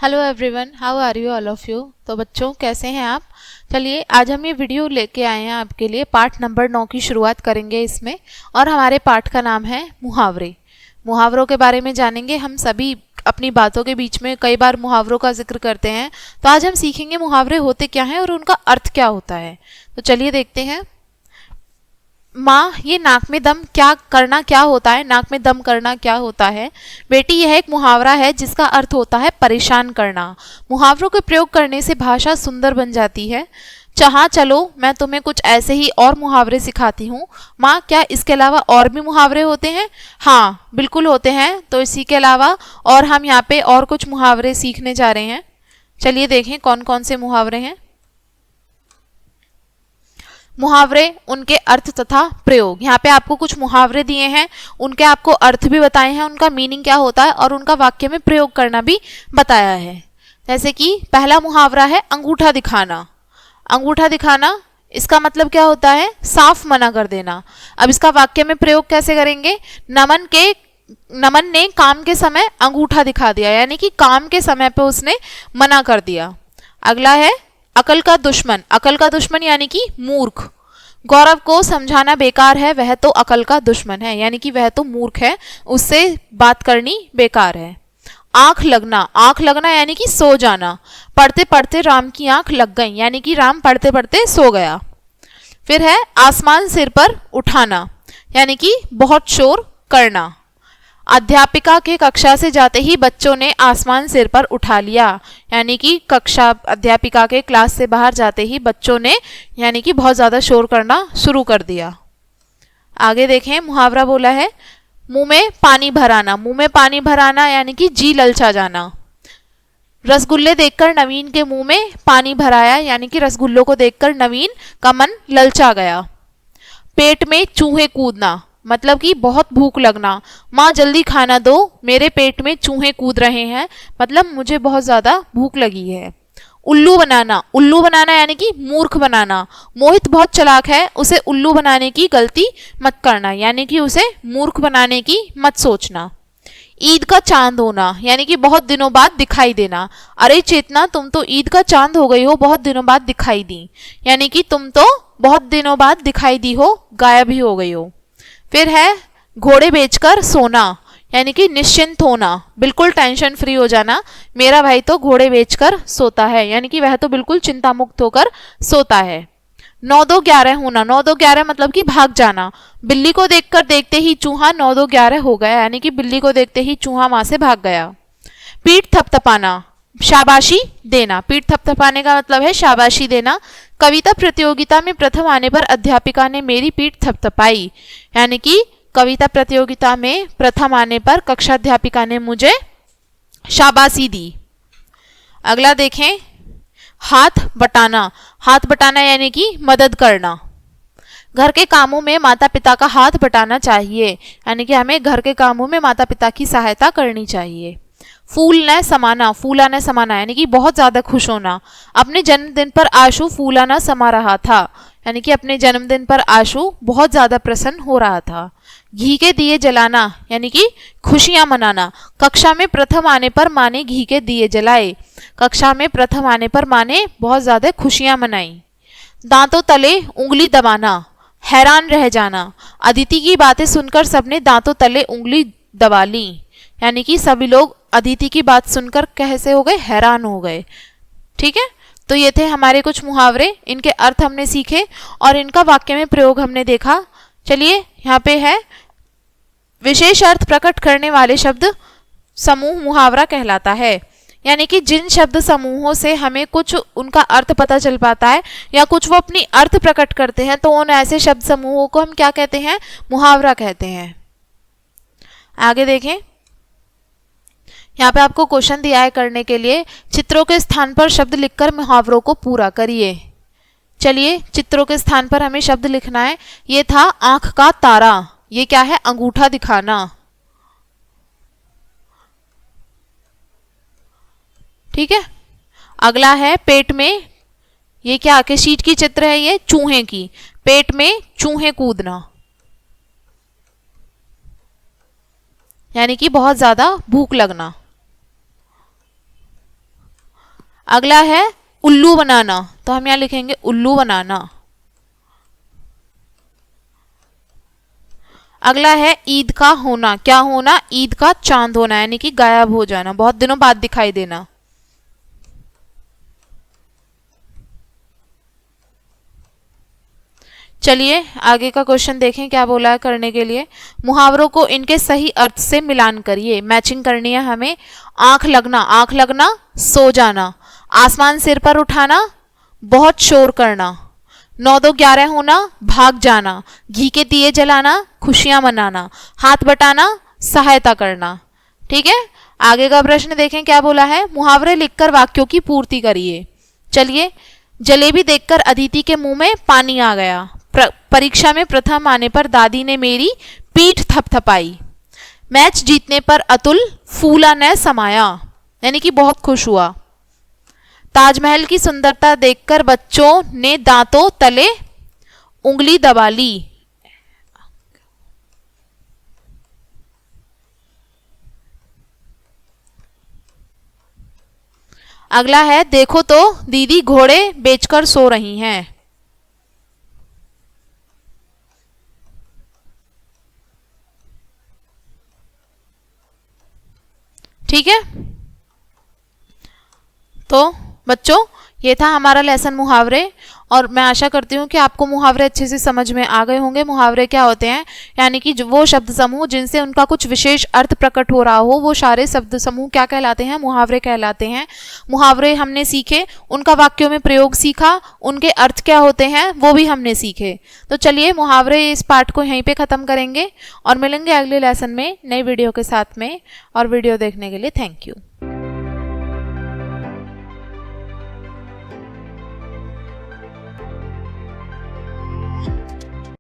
Hello everyone, how are you all of you. तो बच्चों कैसे हैं आप। चलिए आज हम ये वीडियो लेके आए हैं आपके लिए। पाठ नंबर 9 की शुरुआत करेंगे इसमें, और हमारे पाठ का नाम है मुहावरे। मुहावरों के बारे में जानेंगे। हम सभी अपनी बातों के बीच में कई बार मुहावरों का जिक्र करते हैं, तो आज हम सीखेंगे मुहावरे होते क्या हैं और उनका अर्थ क्या होता है। तो चलिए देखते हैं। माँ, ये नाक में दम क्या करना क्या होता है। नाक में दम करना क्या होता है। बेटी, यह एक मुहावरा है जिसका अर्थ होता है परेशान करना। मुहावरों के प्रयोग करने से भाषा सुंदर बन जाती है। चाहा चलो मैं तुम्हें कुछ ऐसे ही और मुहावरे सिखाती हूँ। माँ, क्या इसके अलावा और भी मुहावरे होते हैं। हाँ बिल्कुल होते हैं। तो इसी के अलावा और हम यहाँ पे और कुछ मुहावरे सीखने जा रहे हैं। चलिए देखें कौन कौन से मुहावरे हैं। मुहावरे, उनके अर्थ तथा प्रयोग। यहाँ पे आपको कुछ मुहावरे दिए हैं, उनके आपको अर्थ भी बताए हैं, उनका मीनिंग क्या होता है और उनका वाक्य में प्रयोग करना भी बताया है। जैसे कि पहला मुहावरा है अंगूठा दिखाना। अंगूठा दिखाना, इसका मतलब क्या होता है, साफ मना कर देना। अब इसका वाक्य में प्रयोग कैसे करेंगे। नमन ने काम के समय अंगूठा दिखा दिया, यानी कि काम के समय पे उसने मना कर दिया। अगला है अकल का दुश्मन। अकल का दुश्मन यानी कि मूर्ख। गौरव को समझाना बेकार है, वह तो अकल का दुश्मन है, यानी कि वह तो मूर्ख है, उससे बात करनी बेकार है। आंख लगना। आंख लगना यानी कि सो जाना। पढ़ते पढ़ते राम की आंख लग गई, यानी कि राम पढ़ते पढ़ते सो गया। फिर है आसमान सिर पर उठाना, यानी कि बहुत शोर करना। अध्यापिका के कक्षा से जाते ही बच्चों ने आसमान सिर पर उठा लिया, यानी कि कक्षा अध्यापिका के क्लास से बाहर जाते ही बच्चों ने यानी कि बहुत ज़्यादा शोर करना शुरू कर दिया। आगे देखें, मुहावरा बोला है मुंह में पानी भराना। मुंह में पानी भराना यानी कि जी ललचा जाना। रसगुल्ले देखकर नवीन के मुंह में पानी भराया, यानी कि रसगुल्लों को देखकर नवीन का मन ललचा गया। पेट में चूहे कूदना, मतलब कि बहुत भूख लगना। माँ जल्दी खाना दो, मेरे पेट में चूहे कूद रहे हैं, मतलब मुझे बहुत ज़्यादा भूख लगी है। उल्लू बनाना। उल्लू बनाना यानी कि मूर्ख बनाना। मोहित बहुत चालाक है, उसे उल्लू बनाने की गलती मत करना, यानी कि उसे मूर्ख बनाने की मत सोचना। ईद का चांद होना, यानी कि बहुत दिनों बाद दिखाई देना। अरे चेतना, तुम तो ईद का चांद हो गई हो, बहुत दिनों बाद दिखाई दी, यानी कि तुम तो बहुत दिनों बाद दिखाई दी हो, गायब ही हो गई हो। फिर है घोड़े बेचकर सोना, यानी कि निश्चिंत होना, बिल्कुल टेंशन फ्री हो जाना। मेरा भाई तो घोड़े बेचकर सोता है, यानी कि वह तो बिल्कुल चिंता मुक्त होकर सोता है। 9-2-11 होना। 9-2-11 मतलब कि भाग जाना। बिल्ली को देखकर देखते ही चूहा 9-2-11 हो गया, यानी कि बिल्ली को देखते ही चूहा वहां से भाग गया। पीठ थपथपाना, शाबाशी देना। पीठ थपथपाने का मतलब है शाबाशी देना। कविता प्रतियोगिता में प्रथम आने पर अध्यापिका ने मेरी पीठ थपथपाई, यानी कि कविता प्रतियोगिता में प्रथम आने पर कक्षाध्यापिका ने मुझे शाबाशी दी। अगला देखें, हाथ बटाना। हाथ बटाना यानी कि मदद करना। घर के कामों में माता पिता का हाथ बटाना चाहिए, यानी कि हमें घर के कामों में माता पिता की सहायता करनी चाहिए। फूलना समाना। फूलाना समाना यानी कि बहुत ज्यादा खुश होना। अपने जन्मदिन पर आशु फूलाना समा रहा था, यानी कि अपने जन्मदिन पर आशु बहुत ज्यादा प्रसन्न हो रहा था। घी के दिए जलाना, यानी कि खुशियां मनाना। कक्षा में प्रथम आने पर माँ ने घी के दिए जलाए। कक्षा में प्रथम आने पर माँ ने बहुत ज्यादा खुशियां मनाई। दांतों तले उंगली दबाना, हैरान रह जाना। अदिति की बातें सुनकर सबने दांतों तले उंगली दबा ली, यानी कि सभी लोग अदिति की बात सुनकर कैसे हो गए, हैरान हो गए। ठीक है, तो ये थे हमारे कुछ मुहावरे, इनके अर्थ हमने सीखे और इनका वाक्य में प्रयोग हमने देखा। चलिए यहाँ पे है विशेष अर्थ प्रकट करने वाले शब्द समूह मुहावरा कहलाता है, यानी कि जिन शब्द समूहों से हमें कुछ उनका अर्थ पता चल पाता है या कुछ वो अपनी अर्थ प्रकट करते हैं, तो उन ऐसे शब्द समूहों को हम क्या कहते हैं, मुहावरा कहते हैं। आगे देखें, यहाँ पे आपको क्वेश्चन दिया है करने के लिए, चित्रों के स्थान पर शब्द लिखकर मुहावरों को पूरा करिए। चलिए चित्रों के स्थान पर हमें शब्द लिखना है। ये था आंख का तारा, ये क्या है, अंगूठा दिखाना। ठीक है, अगला है पेट में, ये क्या के शीट की चित्र है, ये चूहे की, पेट में चूहे कूदना, यानी कि बहुत ज्यादा भूख लगना। अगला है उल्लू बनाना, तो हम यहाँ लिखेंगे उल्लू बनाना। अगला है ईद का होना, क्या होना? ईद का चांद होना, यानी कि गायब हो जाना, बहुत दिनों बाद दिखाई देना। चलिए आगे का क्वेश्चन देखें क्या बोला है करने के लिए। मुहावरों को इनके सही अर्थ से मिलान करिए, मैचिंग करनी है हमें। आंख लगना, आंख लगना सो जाना। आसमान सिर पर उठाना, बहुत शोर करना। 9-2-11 होना, भाग जाना। घी के दिए जलाना, खुशियां मनाना। हाथ बटाना, सहायता करना। ठीक है, आगे का प्रश्न देखें क्या बोला है। मुहावरे लिखकर वाक्यों की पूर्ति करिए। चलिए, जलेबी देखकर अदिति के मुंह में पानी आ गया। परीक्षा में प्रथम आने पर दादी ने मेरी पीठ थपथपाई। मैच जीतने पर अतुल फूला न समाया, यानी कि बहुत खुश हुआ। ताजमहल की सुंदरता देखकर बच्चों ने दांतों तले उंगली दबा ली। अगला है देखो तो दीदी घोड़े बेचकर सो रही हैं। ठीक है, तो बच्चों ये था हमारा लेसन मुहावरे, और मैं आशा करती हूँ कि आपको मुहावरे अच्छे से समझ में आ गए होंगे। मुहावरे क्या होते हैं, यानी कि वो शब्द समूह जिनसे उनका कुछ विशेष अर्थ प्रकट हो रहा हो, वो सारे शब्द समूह क्या कहलाते हैं? मुहावरे कहलाते हैं। मुहावरे हमने सीखे, उनका वाक्यों में प्रयोग सीखा, उनके अर्थ क्या होते हैं वो भी हमने सीखे। तो चलिए मुहावरे इस पार्ट को यहीं पर ख़त्म करेंगे और मिलेंगे अगले लेसन में नई वीडियो के साथ में। और वीडियो देखने के लिए थैंक यू।